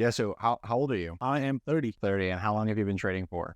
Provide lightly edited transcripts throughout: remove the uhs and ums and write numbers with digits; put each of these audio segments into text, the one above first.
Yeah. So how old are you? I am 30. 30. And how long have you been trading for?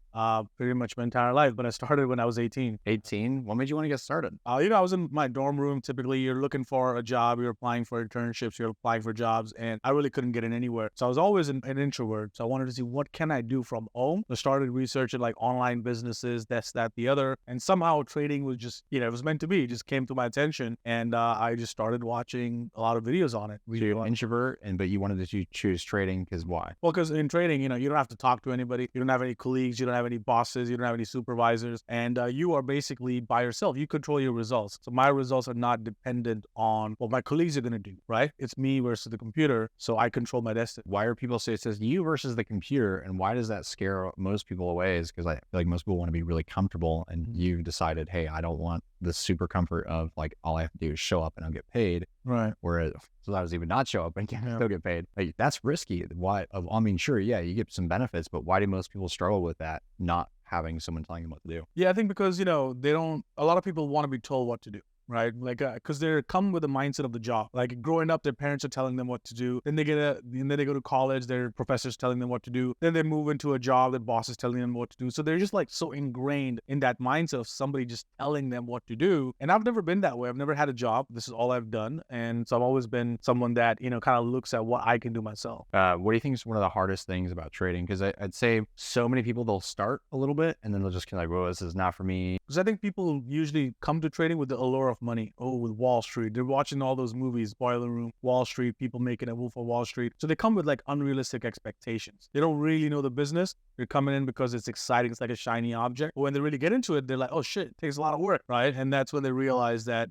Pretty much my entire life, but I started when I was 18. 18. What made you want to get started? I was in my dorm room. Typically, you're looking for a job, you're applying for internships, you're applying for jobs, and I really couldn't get in anywhere. So I was always an introvert. So I wanted to see what can I do from home. I started researching like online businesses, this, that, the other, and somehow trading was just, it was meant to be. It just came to my attention, and I just started watching a lot of videos on it. So you're an introvert, but you wanted to choose trading because why? Well, because in trading, you don't have to talk to anybody. You don't have any colleagues. You don't have any bosses. You don't have any supervisors. And you are basically by yourself. You control your results. So my results are not dependent on what my colleagues are going to do, right? It's me versus the computer. So I control my destiny. Why are people say it says you versus the computer? And why does that scare most people away? Is because I feel like most people want to be really comfortable, and you've decided, hey, I don't want the super comfort of like, all I have to do is show up and I'll get paid. Right. Whereas sometimes even not show up and still get paid. Like, that's risky. I mean, sure, yeah, you get some benefits, but why do most people struggle with that? Not having someone telling them what to do. Yeah, I think because, a lot of people want to be told what to do. Right? Like, because they come with the mindset of the job. Like growing up, their parents are telling them what to do. Then they go to college, their professors telling them what to do. Then they move into a job, their boss is telling them what to do. So they're just like so ingrained in that mindset of somebody just telling them what to do. And I've never been that way. I've never had a job. This is all I've done. And so I've always been someone that, kind of looks at what I can do myself. What do you think is one of the hardest things about trading? Because I'd say so many people, they'll start a little bit and then they'll just kind of like, well, this is not for me. Because I think people usually come to trading with the allure of money. With Wall Street. They're watching all those movies, Boiler Room, Wall Street, people making a Wolf of Wall Street. So they come with like unrealistic expectations. They don't really know the business. They're coming in because it's exciting. It's like a shiny object. But when they really get into it, they're like, oh shit, it takes a lot of work, right? And that's when they realize that,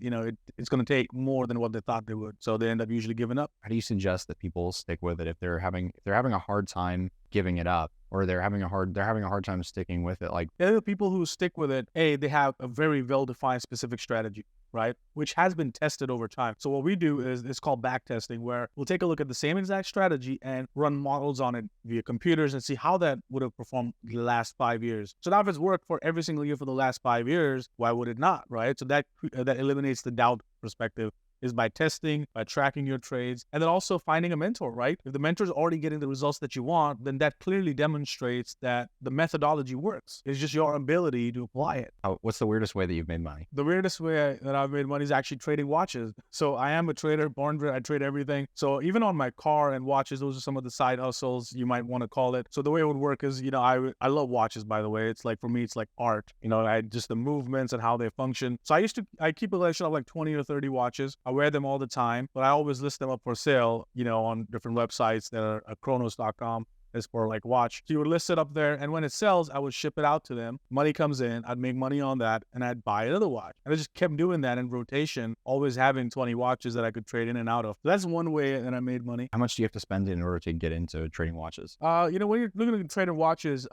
it's going to take more than what they thought they would. So they end up usually giving up. How do you suggest that people stick with it if they're having a hard time giving it up, or they're having a hard time sticking with it? Like, the people who stick with it, they have a very well-defined specific strategy, right? Which has been tested over time. So what we do is it's called back testing, where we'll take a look at the same exact strategy and run models on it via computers and see how that would have performed the last 5 years. So now if it's worked for every single year for the last 5 years, why would it not, right? So that eliminates the doubt perspective. Is by testing, by tracking your trades, and then also finding a mentor, right? If the mentor is already getting the results that you want, then that clearly demonstrates that the methodology works. It's just your ability to apply it. What's the weirdest way that you've made money? The weirdest way that I've made money is actually trading watches. So I am a trader, born I trade everything. So even on my car and watches, those are some of the side hustles you might want to call it. So the way it would work is, I love watches, by the way. It's like, for me, it's like art. Just the movements and how they function. So I keep a collection of like 20 or 30 watches. I wear them all the time, but I always list them up for sale, on different websites that are chronos.com. Is for like watch. So you would list it up there, and when it sells, I would ship it out to them. Money comes in, I'd make money on that, and I'd buy another watch. And I just kept doing that in rotation, always having 20 watches that I could trade in and out of. So that's one way that I made money. How much do you have to spend in order to get into trading watches? When you're looking at trading watches,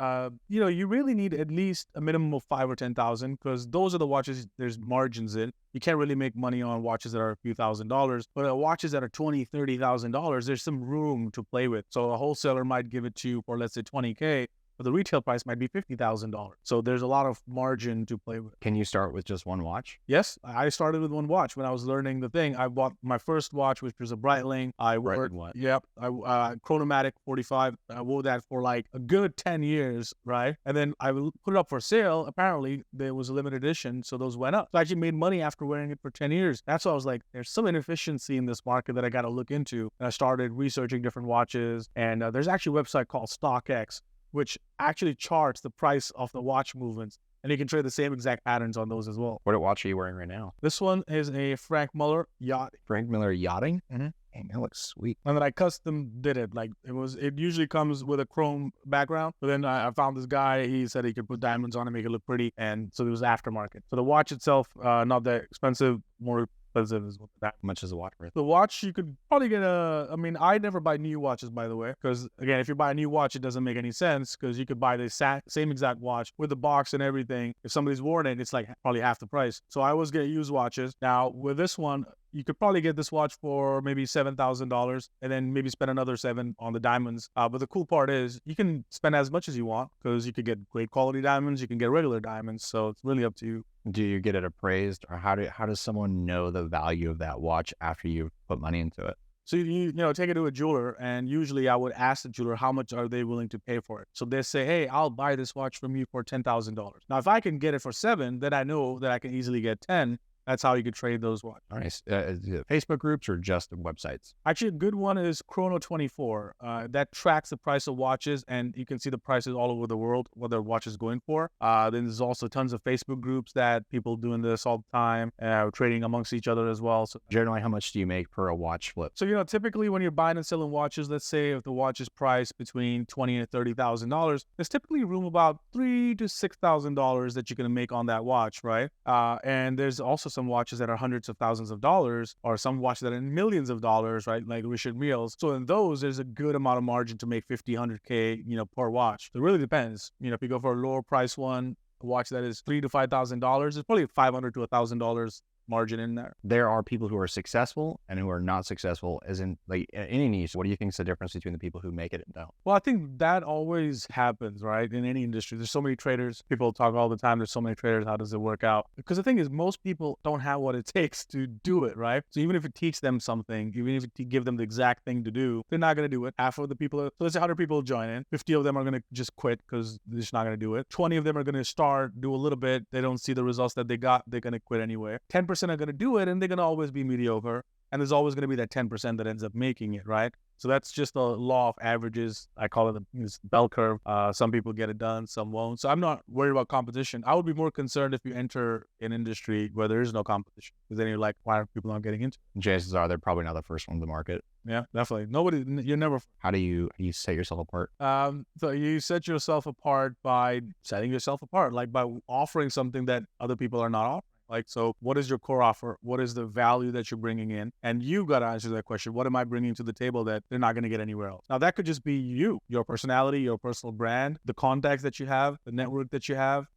you really need at least a minimum of 5,000 or 10,000, because those are the watches there's margins in. You can't really make money on watches that are a few $1,000s, but watches that are $20,000, $30,000, there's some room to play with. So a wholesaler might give it to you for, let's say, $20K, but the retail price might be $50,000. So there's a lot of margin to play with. Can you start with just one watch? Yes, I started with one watch when I was learning the thing. I bought my first watch, which was a Breitling. What? Yep, Chronomatic 45. I wore that for like a good 10 years, right? And then I put it up for sale. Apparently, there was a limited edition, so those went up. So I actually made money after wearing it for 10 years. That's why I was like, there's some inefficiency in this market that I got to look into. And I started researching different watches. And there's actually a website called StockX, which actually charts the price of the watch movements. And you can trade the same exact patterns on those as well. What watch are you wearing right now? This one is a Frank Muller yacht. Frank Miller yachting? Mm-hmm. Dang, that looks sweet. And then I custom did it. Like it usually comes with a chrome background. But then I found this guy, he said he could put diamonds on it, make it look pretty. And so it was aftermarket. So the watch itself, not that expensive, more expensive is what that. How much is the watch worth? The watch, you could probably get I never buy new watches, by the way, because again, if you buy a new watch, it doesn't make any sense, because you could buy the same exact watch with the box and everything. If somebody's worn it, it's like probably half the price. So I always get used watches. Now with this one, you could probably get this watch for maybe $7,000 and then maybe spend another $7,000 on the diamonds. But the cool part is you can spend as much as you want, because you could get great quality diamonds, you can get regular diamonds. So it's really up to you. Do you get it appraised, or how does someone know the value of that watch after you put money into it? So you take it to a jeweler, and usually I would ask the jeweler how much are they willing to pay for it. So they say, hey, I'll buy this watch from you for $10,000. Now, if I can get it for 7, then I know that I can easily get 10. That's how you could trade those watches. Nice. Is it Facebook groups or just websites? Actually, a good one is Chrono24. That tracks the price of watches, and you can see the prices all over the world, what their watch is going for. Then there's also tons of Facebook groups that people doing this all the time, trading amongst each other as well. So Generally, how much do you make per a watch flip? So, typically when you're buying and selling watches, let's say if the watch is priced between $20,000 and $30,000, there's typically room about $3,000 to $6,000 that you're going to make on that watch, right? And there's also some watches that are hundreds of thousands of dollars, or some watches that are in millions of dollars, right? Like Richard Mille's. So in those, there's a good amount of margin to make 50, 100K, per watch. So it really depends. If you go for a lower price one, a watch that is $3,000 to $5,000, it's probably $500 to $1,000 margin in there. There are people who are successful and who are not successful, as in like any niche. What do you think is the difference between the people who make it and don't? Well, I think that always happens, right? In any industry, there's so many traders. People talk all the time. There's so many traders. How does it work out? Because the thing is, most people don't have what it takes to do it, right? So even if you teach them something, even if you give them the exact thing to do, they're not going to do it. Half of the people, so let's say 100 people join in. 50 of them are going to just quit because they're just not going to do it. 20 of them are going to start, do a little bit. They don't see the results that they got. They're going to quit anyway. 10% are going to do it, and they're going to always be mediocre. And there's always going to be that 10% that ends up making it, right? So that's just the law of averages. I call it the bell curve. Some people get it done, some won't. So I'm not worried about competition. I would be more concerned if you enter an industry where there is no competition, because then you're like, why are people not getting into it? Chances are they're probably not the first one to market. Yeah, definitely. You're never. How do you set yourself apart? So you set yourself apart by setting yourself apart, like by offering something that other people are not offering. Like, so what is your core offer? What is the value that you're bringing in? And you got to answer that question. What am I bringing to the table that they're not going to get anywhere else? Now, that could just be you, your personality, your personal brand, the contacts that you have, the network that you have,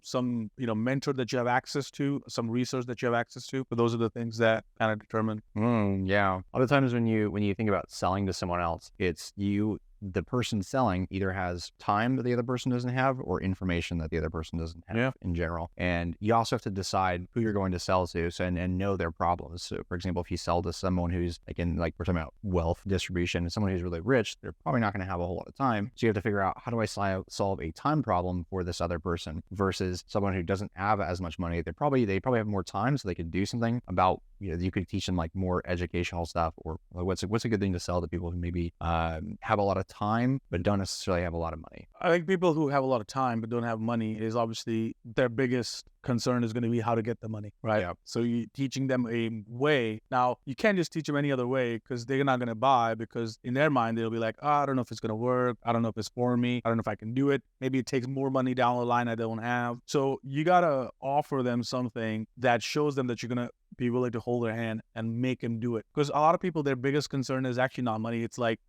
some, mentor that you have access to, some resource that you have access to. But those are the things that kind of determine. Yeah. A lot of times when you think about selling to someone else, it's the person selling either has time that the other person doesn't have, or information that the other person doesn't have in general. And you also have to decide who you're going to sell to, and know their problems. So for example, if you sell to someone who's we're talking about wealth distribution, and someone who's really rich, they're probably not going to have a whole lot of time. So you have to figure out, how do I solve a time problem for this other person versus someone who doesn't have as much money. They probably have more time, so they could do something about, you could teach them like more educational stuff, or what's a good thing to sell to people who maybe have a lot of time but don't necessarily have a lot of money. I think people who have a lot of time but don't have money is obviously their biggest concern is going to be how to get the money, right? Yeah. So you're teaching them a way. Now, you can't just teach them any other way, because they're not going to buy, because in their mind, they'll be like, I don't know if it's going to work. I don't know if it's for me. I don't know if I can do it. Maybe it takes more money down the line I don't have. So you got to offer them something that shows them that you're going to be willing to hold their hand and make them do it. Because a lot of people, their biggest concern is actually not money. It's like,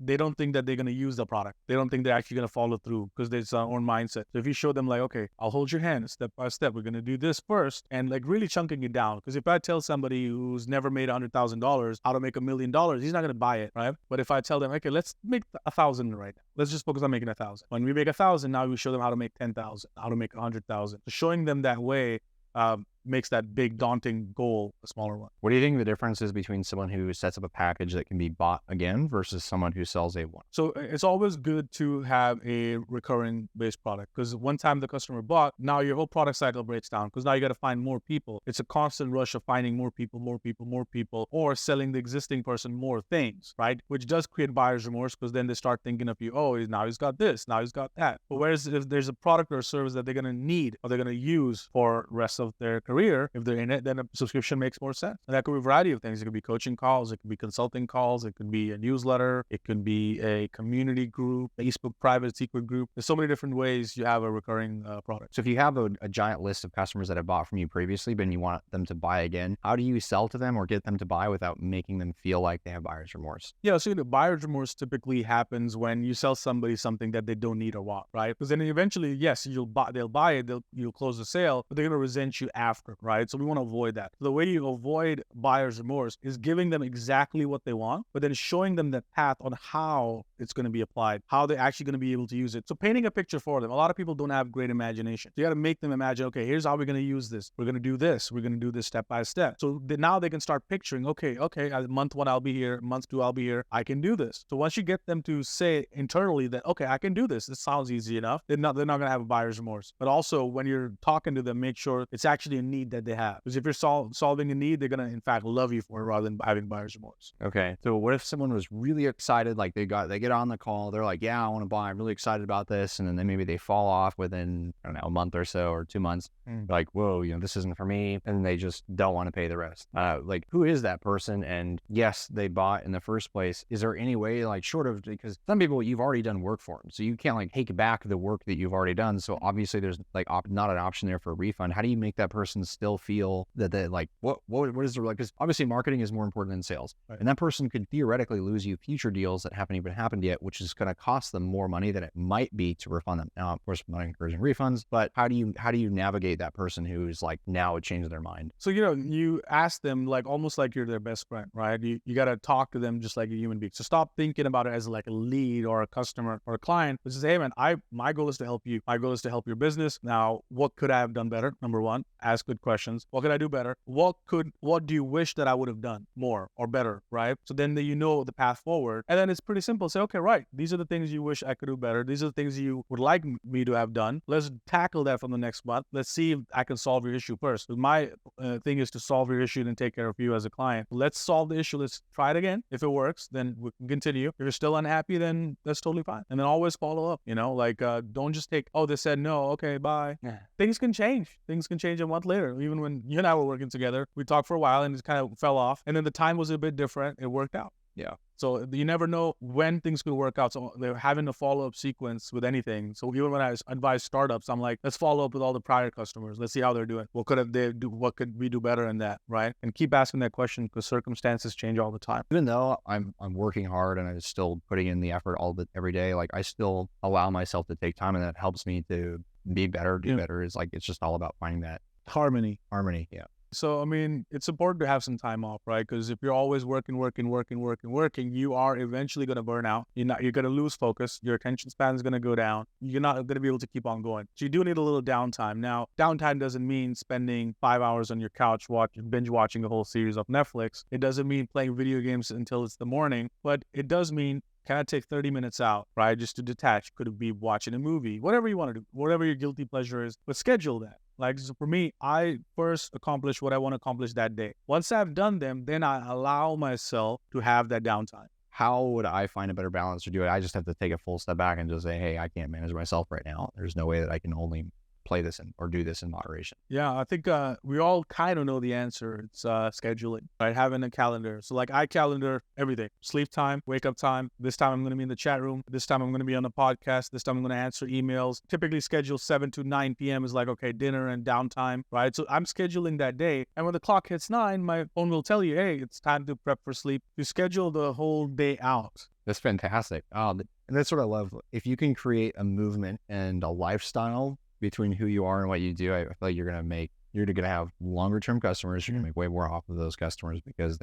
they don't think that they're going to use the product. They don't think they're actually going to follow through, because there's their own mindset. So if you show them like, okay, I'll hold your hand step by step. We're going to do this first, and like really chunking it down. Because if I tell somebody who's never made $100,000 how to make $1 million, he's not going to buy it, right? But if I tell them, okay, let's make 1,000 right now. Let's just focus on making 1,000. When we make 1,000, now we show them how to make 10,000, how to make 100,000. So showing them that way makes that big daunting goal a smaller one. What do you think the difference is between someone who sets up a package that can be bought again versus someone who sells a one? So it's always good to have a recurring based product, because one time the customer bought, now your whole product cycle breaks down, because now you got to find more people. It's a constant rush of finding more people, or selling the existing person more things, right? Which does create buyer's remorse, because then they start thinking of you, now he's got this, now he's got that. But whereas if there's a product or a service that they're going to need, or they're going to use for the rest of their career, if they're in it, then a subscription makes more sense. And that could be a variety of things. It could be coaching calls, it could be consulting calls, it could be a newsletter, it could be a community group, Facebook private secret group. There's so many different ways you have a recurring product. So if you have a giant list of customers that have bought from you previously, but you want them to buy again, how do you sell to them or get them to buy without making them feel like they have buyer's remorse? Yeah, so the buyer's remorse typically happens when you sell somebody something that they don't need or want, right? Because then eventually, yes, they'll buy it, you'll close the sale, but they're going to resent you after. after, right? So we want to avoid that. The way you avoid buyer's remorse is giving them exactly what they want, but then showing them the path on how it's going to be applied, how they're actually going to be able to use it. So painting a picture for them. A lot of people don't have great imagination. So you got to make them imagine, okay, here's how we're going to use this. We're going to do this. We're going to do this step by step. So now they can start picturing, okay, month one, I'll be here. Month two, I'll be here. I can do this. So once you get them to say internally that, okay, I can do this. This sounds easy enough. They're not going to have a buyer's remorse. But also when you're talking to them, make sure it's actually a need that they have. Because if you're solving a need, they're going to, in fact, love you for it rather than having buyer's remorse. Okay. So what if someone was really excited, like they get on the call, they're like, yeah, I want to buy, I'm really excited about this. And then maybe they fall off within, I don't know, a month or so or 2 months. Like, whoa, this isn't for me. And they just don't want to pay the rest. Like, who is that person? And yes, they bought in the first place. Is there any way, like, short of, because some people, you've already done work for them. So you can't like take back the work that you've already done. So obviously there's like not an option there for a refund. How do you make that person still feel that they like, what is the, like, because obviously marketing is more important than sales. Right. And that person could theoretically lose you future deals that haven't even happened yet, which is going to cost them more money than it might be to refund them. Now, of course, I'm not encouraging refunds, but how do you navigate that person who's like now changed their mind? So, you ask them like almost like you're their best friend, right? You got to talk to them just like a human being. So stop thinking about it as like a lead or a customer or a client. Which is, hey man, my goal is to help you. My goal is to help your business. Now, what could I have done better? Number one, ask good questions. What could I do better? What do you wish that I would have done more or better, right? So then the path forward. And then it's pretty simple. Say, okay, right. These are the things you wish I could do better. These are the things you would like me to have done. Let's tackle that from the next month. Let's see if I can solve your issue first. My thing is to solve your issue and take care of you as a client. Let's solve the issue. Let's try it again. If it works, then we can continue. If you're still unhappy, then that's totally fine. And then always follow up, don't just take, they said no. Okay, bye. Yeah. Things can change. Things can change a month later. Even when you and I were working together, we talked for a while and it kind of fell off. And then the time was a bit different. It worked out. Yeah. So you never know when things could work out. So they're having a follow-up sequence with anything. So even when I advise startups, I'm like, let's follow up with all the prior customers. Let's see how they're doing. What could we do better in that, right? And keep asking that question because circumstances change all the time. Even though I'm working hard and I'm still putting in the effort every day, like I still allow myself to take time, and that helps me to be better, do better. It's like, it's just all about finding that harmony. Yeah. So, it's important to have some time off, right? Because if you're always working, you are eventually going to burn out. You're going to lose focus. Your attention span is going to go down. You're not going to be able to keep on going. So you do need a little downtime. Now, downtime doesn't mean spending 5 hours on your couch binge watching a whole series of Netflix. It doesn't mean playing video games until it's the morning, but it does mean, can I take 30 minutes out, right? Just to detach. Could it be watching a movie? Whatever you want to do, whatever your guilty pleasure is, but schedule that. Like, so for me, I first accomplish what I want to accomplish that day. Once I've done them, then I allow myself to have that downtime. How would I find a better balance to do it? I just have to take a full step back and just say, hey, I can't manage myself right now. There's no way that I can only play this or do this in moderation. Yeah, I think we all kind of know the answer. It's scheduling, right? Having a calendar. So like I calendar everything: sleep time, wake up time. This time I'm going to be in the chat room. This time I'm going to be on the podcast. This time I'm going to answer emails. Typically schedule 7 to 9 p.m. is like, okay, dinner and downtime, right? So I'm scheduling that day. And when the clock hits 9, my phone will tell you, hey, it's time to prep for sleep. You schedule the whole day out. That's fantastic. And that's what I love. If you can create a movement and a lifestyle between who you are and what you do, I feel like you're going to have longer term customers. You're going to make way more off of those customers because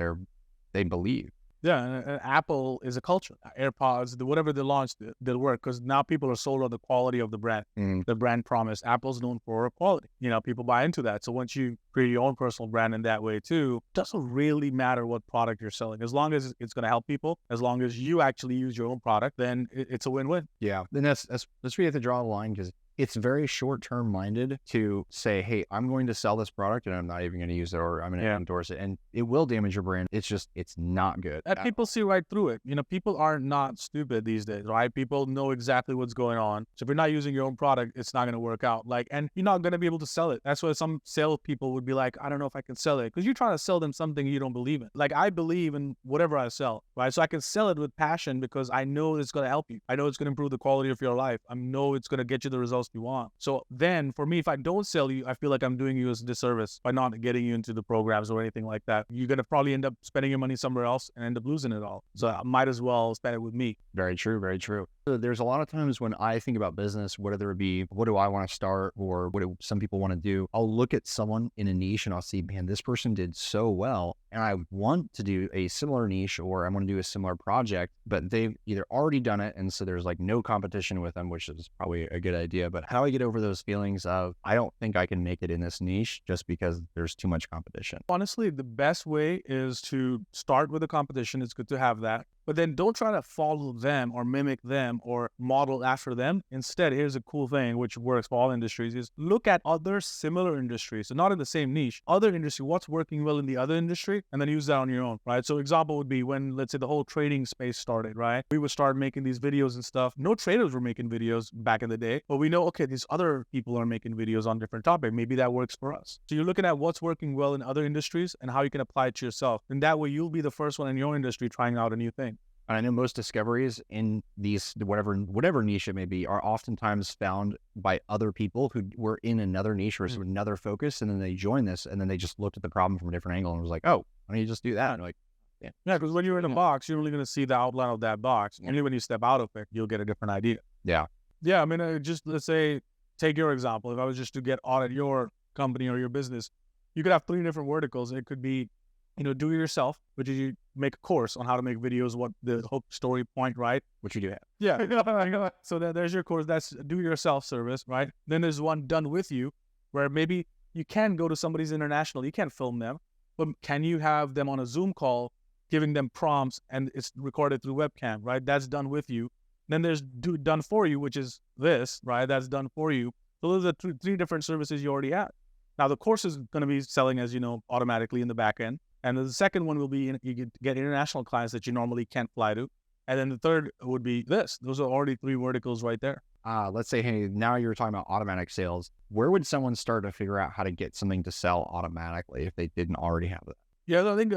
they believe. Yeah, and Apple is a culture. AirPods, whatever they launched, they'll work because now people are sold on the quality of the brand, the brand promise. Apple's known for quality. People buy into that. So once you create your own personal brand in that way too, it doesn't really matter what product you're selling. As long as it's going to help people, as long as you actually use your own product, then it's a win-win. Yeah, then that's where you have to draw the line, because it's very short-term minded to say, hey, I'm going to sell this product and I'm not even going to use it, or I'm going to endorse it. And it will damage your brand. It's not good. And people see right through it. People are not stupid these days, right? People know exactly what's going on. So if you're not using your own product, it's not going to work out. And you're not going to be able to sell it. That's why some sales people would be like, I don't know if I can sell it, because you're trying to sell them something you don't believe in. Like, I believe in whatever I sell, right? So I can sell it with passion because I know it's going to help you. I know it's going to improve the quality of your life. I know it's going to get you the results you want. So then for me, if I don't sell you, I feel like I'm doing you a disservice by not getting you into the programs or anything like that. You're going to probably end up spending your money somewhere else and end up losing it all. So I might as well spend it with me. Very true. Very true. So there's a lot of times when I think about business, whether it be what do I want to start or what do some people want to do, I'll look at someone in a niche and I'll see, man, this person did so well. And I want to do a similar niche or I want to do a similar project, but they've either already done it. And so there's like no competition with them, which is probably a good idea. But how do I get over those feelings of, I don't think I can make it in this niche just because there's too much competition? Honestly, the best way is to start with the competition. It's good to have that. But then don't try to follow them or mimic them or model after them. Instead, here's a cool thing which works for all industries is look at other similar industries. So not in the same niche, other industry, what's working well in the other industry, and then use that on your own, right? So example would be when, let's say, the whole trading space started, right? We would start making these videos and stuff. No traders were making videos back in the day, but we know, okay, these other people are making videos on different topics. Maybe that works for us. So you're looking at what's working well in other industries and how you can apply it to yourself. And that way you'll be the first one in your industry trying out a new thing. And I know most discoveries in these, whatever niche it may be, are oftentimes found by other people who were in another niche or another focus. And then they join this and then they just looked at the problem from a different angle and was like, oh, why don't you just do that? And like, yeah, because when you're in a box, you're only going to see the outline of that box. Only when you step out of it, you'll get a different idea. Yeah. Yeah. I mean, just let's say, take your example. If I was just to audit your company or your business, you could have 3 different verticals. It could be, do it yourself, which is you make a course on how to make videos, what the hook, story, point, right? Which you do have. Yeah. So there's your course. That's do it yourself service, right? Then there's one done with you where maybe you can go to somebody's international. You can't film them, but can you have them on a Zoom call, giving them prompts and it's recorded through webcam, right? That's done with you. Then there's done for you, which is this, right? That's done for you. So those are 3 different services you already have. Now the course is going to be selling, as you know, automatically in the back end. And the second one will be you get international clients that you normally can't fly to. And then the third would be this. Those are already 3 verticals right there. Let's say, hey, now you're talking about automatic sales. Where would someone start to figure out how to get something to sell automatically if they didn't already have it? Yeah, I think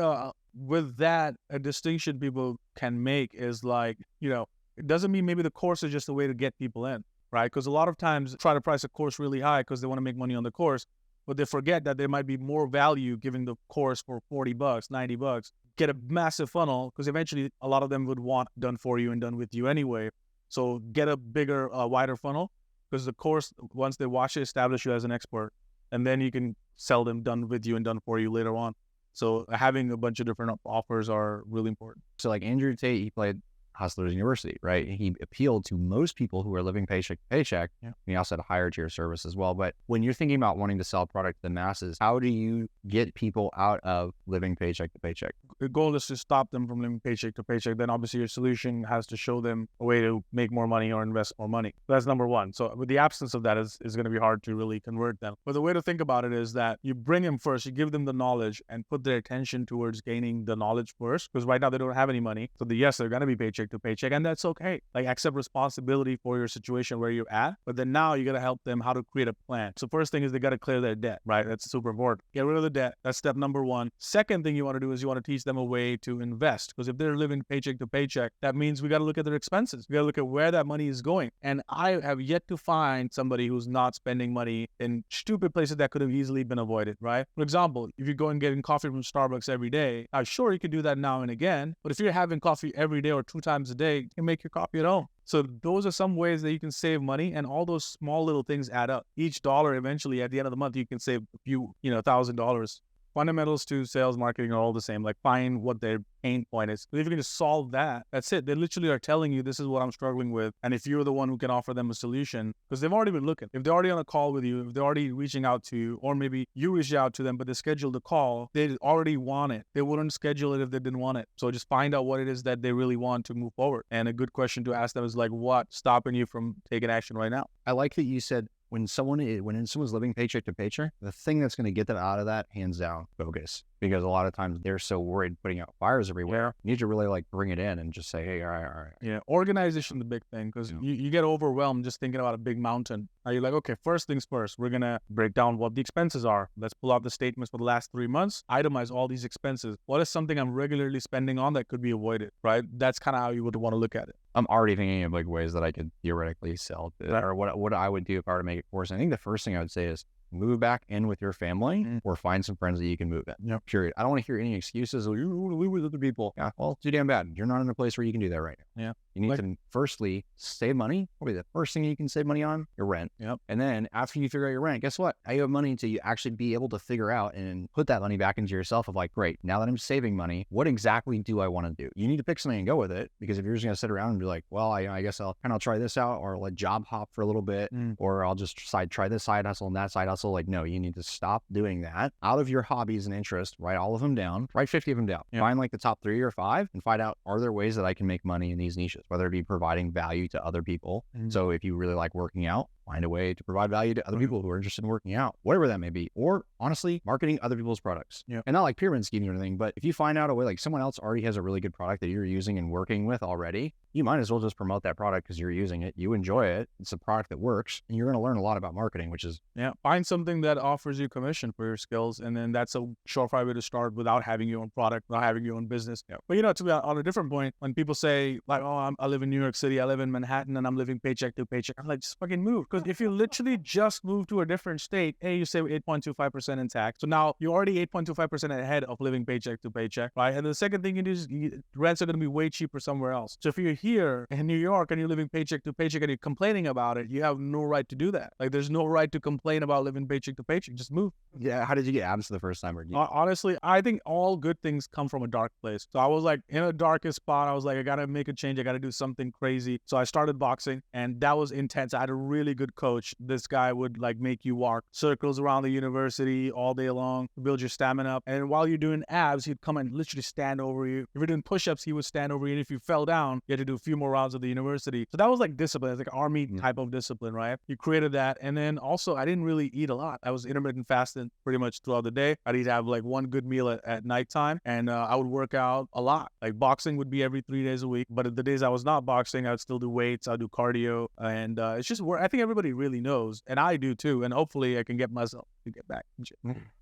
with that, a distinction people can make is like, it doesn't mean maybe the course is just a way to get people in, right? Because a lot of times try to price a course really high because they want to make money on the course. But they forget that there might be more value giving the course for $40, $90, get a massive funnel because eventually a lot of them would want done for you and done with you anyway. So get a bigger, wider funnel because the course, once they watch it, establish you as an expert. And then you can sell them done with you and done for you later on. So having a bunch of different offers are really important. So like Andrew Tate, he played Hustlers University, right? He appealed to most people who are living paycheck to paycheck. Yeah. He also had a higher tier service as well. But when you're thinking about wanting to sell product to the masses, how do you get people out of living paycheck to paycheck? The goal is to stop them from living paycheck to paycheck. Then obviously your solution has to show them a way to make more money or invest more money. That's number one. So with the absence of that is going to be hard to really convert them. But the way to think about it is that you bring them first, you give them the knowledge and put their attention towards gaining the knowledge first. Because right now they don't have any money. So yes, they're going to be paycheck to paycheck, and that's okay. Like accept responsibility for your situation where you're at, but then now you got to help them how to create a plan. So first thing is they got to clear their debt, right? That's super important. Get rid of the debt. That's step number 1. Second thing you want to do is you want to teach them a way to invest, because if they're living paycheck to paycheck, that means we got to look at their expenses. We got to look at where that money is going. And I have yet to find somebody who's not spending money in stupid places that could have easily been avoided, right? For example, if you go and getting coffee from Starbucks every day, sure, you can do that now and again, but if you're having coffee every day or 2 times a day, you can make your coffee at home. So those are some ways that you can save money, and all those small little things add up. Each dollar eventually at the end of the month, you can save a few, $1,000. Fundamentals to sales marketing are all the same. Like find what their pain point is. But if you can just solve that, that's it. They literally are telling you this is what I'm struggling with. And if you're the one who can offer them a solution, because they've already been looking. If they're already on a call with you, if they're already reaching out to you, or maybe you reach out to them, but they scheduled the call, they already want it. They wouldn't schedule it if they didn't want it. So just find out what it is that they really want to move forward. And a good question to ask them is like, what's stopping you from taking action right now? I like that you said when someone's living paycheck to paycheck, the thing that's going to get them out of that, hands down, focus. Because a lot of times they're so worried putting out fires everywhere. You need to really like bring it in and just say, hey, all right. Yeah, organization is the big thing, because you get overwhelmed just thinking about a big mountain. Now you're like, okay, first things first, we're going to break down what the expenses are. Let's pull out the statements for the last 3 months, itemize all these expenses. What is something I'm regularly spending on that could be avoided, right? That's kind of how you would want to look at it. I'm already thinking of like ways that I could theoretically sell it, or what I would do if I were to make a course. I think the first thing I would say is move back in with your family or find some friends that you can move in. Yep. Period. I don't want to hear any excuses. You want to live with other people. Yeah, well, too damn bad. You're not in a place where you can do that right now. Yeah. You need to firstly save money. Probably the first thing you can save money on, your rent. Yep. And then after you figure out your rent, guess what? Now you have money to actually be able to figure out and put that money back into yourself of like, great, now that I'm saving money, what exactly do I want to do? You need to pick something and go with it, because if you're just going to sit around and be like, well, I guess I'll try this out, or like job hop for a little bit, or I'll just try this side hustle and that side hustle. Like, no, you need to stop doing that. Out of your hobbies and interests, write all of them down, write 50 of them down. Yep. Find like the top 3 or 5 and find out, are there ways that I can make money in these niches, whether it be providing value to other people. So if you really like working out, find a way to provide value to other people who are interested in working out, whatever that may be. Or honestly, marketing other people's products. And not like pyramid scheming or anything, but if you find out a way, like someone else already has a really good product that you're using and working with already, you might as well just promote that product because you're using it. You enjoy it. It's a product that works, and you're going to learn a lot about marketing, which is... Find something that offers you commission for your skills. And then that's a surefire way to start without having your own product, without having your own business. But to be on a different point, when people say like, oh, I live in New York City, I live in Manhattan, and I'm living paycheck to paycheck, I'm like, just fucking move. Because if you literally just move to a different state, you save 8.25% in tax. So now you're already 8.25% ahead of living paycheck to paycheck, right? And the second thing you do is rents are going to be way cheaper somewhere else. So if you're here in New York and you're living paycheck to paycheck and you're complaining about it, you have no right to do that. Like, there's no right to complain about living paycheck to paycheck. Just move. Yeah. How did you get abs the first time? Honestly, I think all good things come from a dark place. So I was like in a darkest spot. I was like, I got to make a change. I got to do something crazy. So I started boxing, and that was intense. I had a really good coach. This guy would like make you walk circles around the university all day long to build your stamina up. And while you're doing abs, he'd come and literally stand over you. If you're doing push-ups, he would stand over you. And if you fell down, you had to do a few more rounds of the university. So that was like discipline. It's like army type of discipline, right? You created that. And then also, I didn't really eat a lot. I was intermittent fasting pretty much throughout the day. I'd either have like one good meal at nighttime, and I would work out a lot. Like boxing would be every 3 days a week. But the days I was not boxing, I would still do weights. I'd do cardio. And it's just where I think everybody really knows. And I do too. And hopefully I can get myself to get back.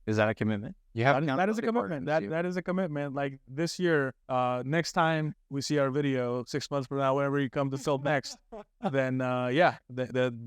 Is that a commitment? That is a commitment. That is a commitment. Like this year, next time we see our video 6 months from now, whenever you come to film next, then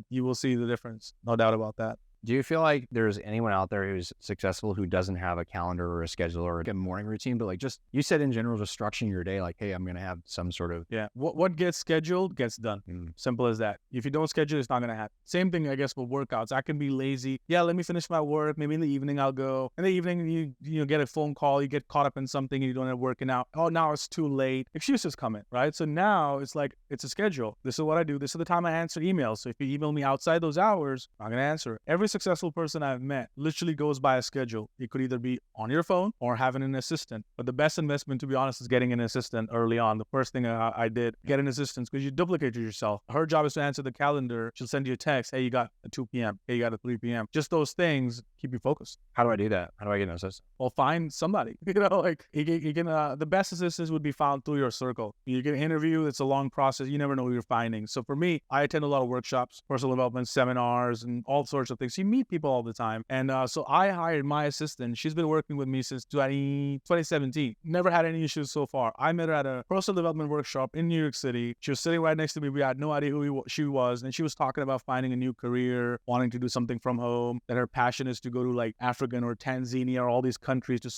you will see the difference. No doubt about that. Do you feel like there's anyone out there who's successful who doesn't have a calendar or a schedule or a morning routine, but like just, you said in general, just structuring your day, like, hey, I'm going to have some sort of... What gets scheduled gets done. Simple as that. If you don't schedule, it's not going to happen. Same thing, I guess, with workouts. I can be lazy. Let me finish my work. Maybe in the evening I'll go. In the evening, you get a phone call, you get caught up in something and you don't end up working out. Oh, now it's too late. Excuses come in, right? So now it's like, it's a schedule. This is what I do. This is the time I answer emails. So if you email me outside those hours, I'm going to answer. Every successful person I've met literally goes by a schedule. It could either be on your phone or having an assistant. But the best investment, to be honest, is getting an assistant early on. The first thing I did, get an assistant, because you duplicate yourself. Her job is to answer the calendar. She'll send you a text. Hey, you got a 2 p.m. Hey, you got a 3 p.m. Just those things keep you focused. How do I do that? How do I get an assistant? Well, find somebody. The best assistants would be found through your circle. You get an interview. It's a long process. You never know who you're finding. So for me, I attend a lot of workshops, personal development seminars, and all sorts of things. You meet people all the time. And so I hired my assistant. She's been working with me since 2017. Never had any issues so far. I met her at a personal development workshop in New York City. She was sitting right next to me. We had no idea who she was. And she was talking about finding a new career, wanting to do something from home, that her passion is to go to like Africa or Tanzania or all these countries to,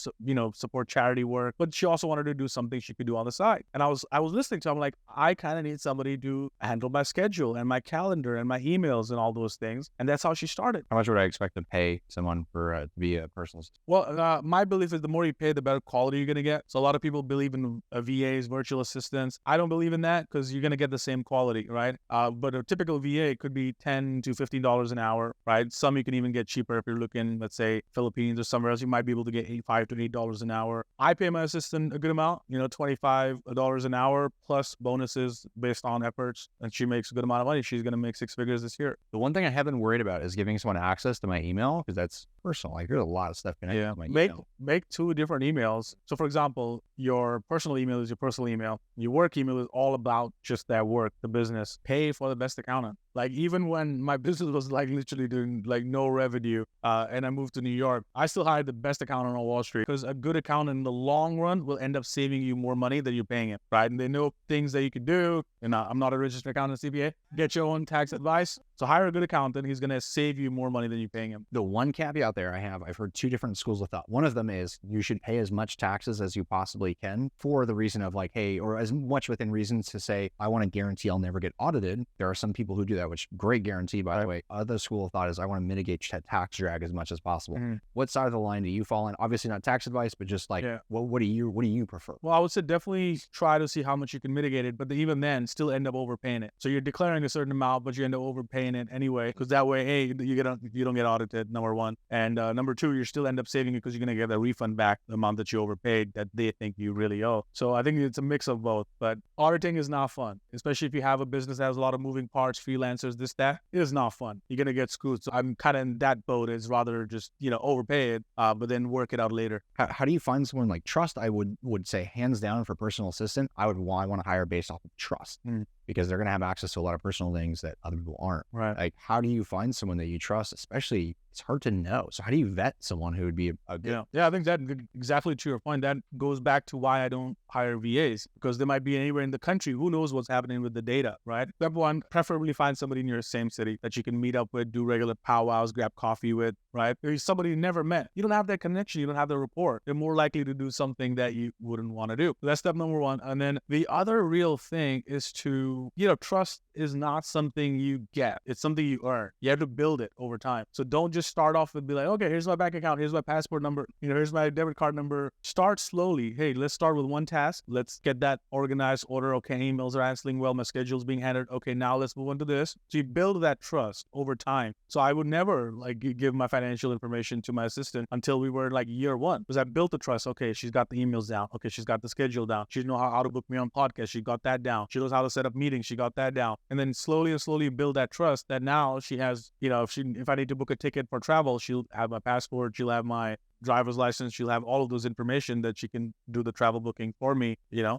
support charity work. But she also wanted to do something she could do on the side. And I was listening to her. I'm like, I kind of need somebody to handle my schedule and my calendar and my emails and all those things. And that's how she started. How much would I expect to pay someone for to be a personal assistant? Well, my belief is the more you pay, the better quality you're going to get. So a lot of people believe in VAs, virtual assistants. I don't believe in that because you're going to get the same quality, right? But a typical VA could be $10 to $15 an hour, right? Some you can even get cheaper if you're looking, let's say, Philippines or somewhere else. You might be able to get $5 to $8 an hour. I pay my assistant a good amount, $25 an hour plus bonuses based on efforts. And she makes a good amount of money. She's going to make 6 figures this year. The one thing I have been worried about is giving someone access to my email, because that's personal. Like, there's a lot of stuff connected to my email. Make 2 different emails. So for example, your personal email is your personal email. Your work email is all about just that work, the business. Pay for the best accountant. Like even when my business was like literally doing like no revenue, and I moved to New York, I still hired the best accountant on Wall Street, because a good accountant in the long run will end up saving you more money than you're paying him, right? And they know things that you can do. And I'm not a registered accountant, CPA. Get your own tax advice. So hire a good accountant. He's going to save you more money than you're paying him. The one caveat there I've heard two different schools of thought. One of them is you should pay as much taxes as you possibly can, for the reason of like, hey, or as much within reason to say, I want to guarantee I'll never get audited. There are some people who do that, which great guarantee, by the way. Other school of thought is I want to mitigate tax drag as much as possible. What side of the line do you fall in? Obviously not tax advice, but just like, what do you prefer? Well, I would say definitely try to see how much you can mitigate it, but even then still end up overpaying it. So you're declaring a certain amount, but you end up overpaying it anyway, because that way, hey, you don't get audited, number one. And number two, you still end up saving it because you're going to get a refund back, the amount that you overpaid that they think you really owe. So I think it's a mix of both, but auditing is not fun, especially if you have a business that has a lot of moving parts, freelancers, this, that. It is not fun. You're going to get screwed. So I'm kind of in that boat, is rather just, overpay it, but then work it out later. How do you find someone like trust? I would say hands down for personal assistant, I want to hire based off of trust. Because they're going to have access to a lot of personal things that other people aren't. Right. Like, how do you find someone that you trust? Especially, it's hard to know. So how do you vet someone who would be a good... Yeah, I think that exactly to your point, that goes back to why I don't hire VAs, because they might be anywhere in the country. Who knows what's happening with the data, right? Step one, preferably find somebody in your same city that you can meet up with, do regular powwows, grab coffee with, right? If somebody you never met, you don't have that connection, you don't have the rapport. They're more likely to do something that you wouldn't want to do. So that's step number one. And then the other real thing is to, trust is not something you get. It's something you earn. You have to build it over time. So don't just start off with be like, okay, here's my bank account, here's my passport number, here's my debit card number. Start slowly. Hey, let's start with one task. Let's get that organized, order. Okay, emails are answering well, my schedule's being handled. Okay, now let's move on to this. So you build that trust over time. So I would never give my financial information to my assistant until we were like year one, because I built the trust. Okay, she's got the emails down. Okay, she's got the schedule down. She knows how to book me on podcasts. She got that down. She knows how to set up meetings. She got that down. And then slowly build that trust that now she has, if I need to book a ticket for travel, she'll have my passport, she'll have my driver's license, she'll have all of those information that she can do the travel booking for me,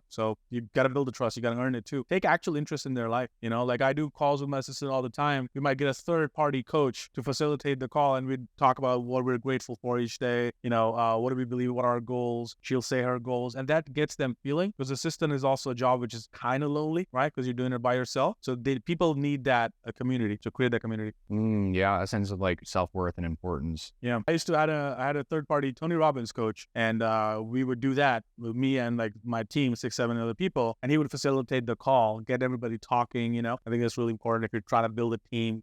So you got to build the trust. You got to earn it too. Take actual interest in their life, like I do calls with my assistant all the time. We might get a third party coach to facilitate the call, and we'd talk about what we're grateful for each day, what do we believe, what are our goals. She'll say her goals, and that gets them feeling, because assistant is also a job which is kind of lonely, right? Because you're doing it by yourself. So people need that community, to create that community. Yeah, a sense of like self-worth and importance. Yeah, I had a third party Tony Robbins coach, and we would do that with me and like my team, 6-7 other people, and he would facilitate the call, get everybody talking. I think that's really important if you're trying to build a team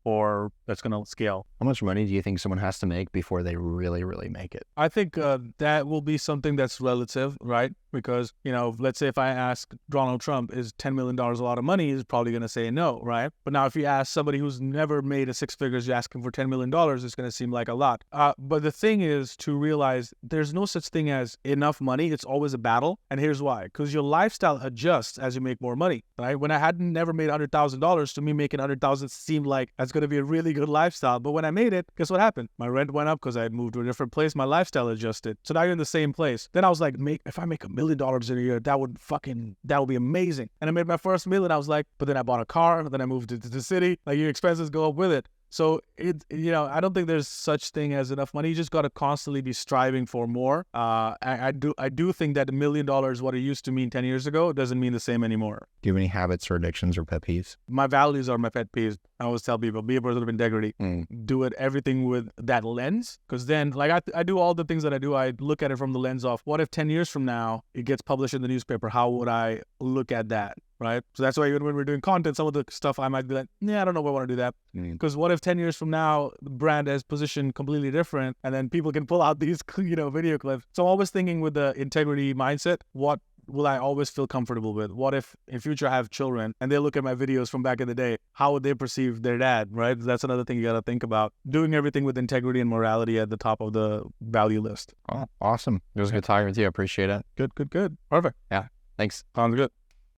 that's going to scale. How much money do you think someone has to make before they really, really make it? I think that will be something that's relative, right? Because, let's say if I ask Donald Trump, is $10 million a lot of money? He's probably going to say no, right? But now if you ask somebody who's never made a six figures, you ask him for $10 million, it's going to seem like a lot. But the thing is to realize there's no such thing as enough money. It's always a battle. And here's why. Because your lifestyle adjusts as you make more money, right? When I hadn't never made $100,000, to me making $100,000 seemed like that's going to be a really good lifestyle. But when I made it, guess what happened? My rent went up because I had moved to a different place. My lifestyle adjusted. So now you're in the same place. Then I was like, if I make $1 million in a year, that would be amazing. And I made my first million. I was like, but then I bought a car, then I moved to the city. Like, your expenses go up with it. So I don't think there's such thing as enough money. You just got to constantly be striving for more. I do think that $1 million, what it used to mean 10 years ago, doesn't mean the same anymore. Do you have any habits or addictions or pet peeves? My values are my pet peeves. I always tell people, be a person of integrity. Do everything with that lens. Because then, like I do all the things that I do, I look at it from the lens of, what if 10 years from now it gets published in the newspaper? How would I look at that? Right. So that's why even when we're doing content, some of the stuff I might be like, I don't know if I want to do that. Because what if 10 years from now, the brand has positioned completely different, and then people can pull out these, video clips. So I'm always thinking with the integrity mindset, what will I always feel comfortable with? What if in future I have children and they look at my videos from back in the day? How would they perceive their dad, right? That's another thing you got to think about. Doing everything with integrity and morality at the top of the value list. Oh, awesome. It was a good talking with you. I appreciate it. Good. Perfect. Yeah. Thanks. Sounds good.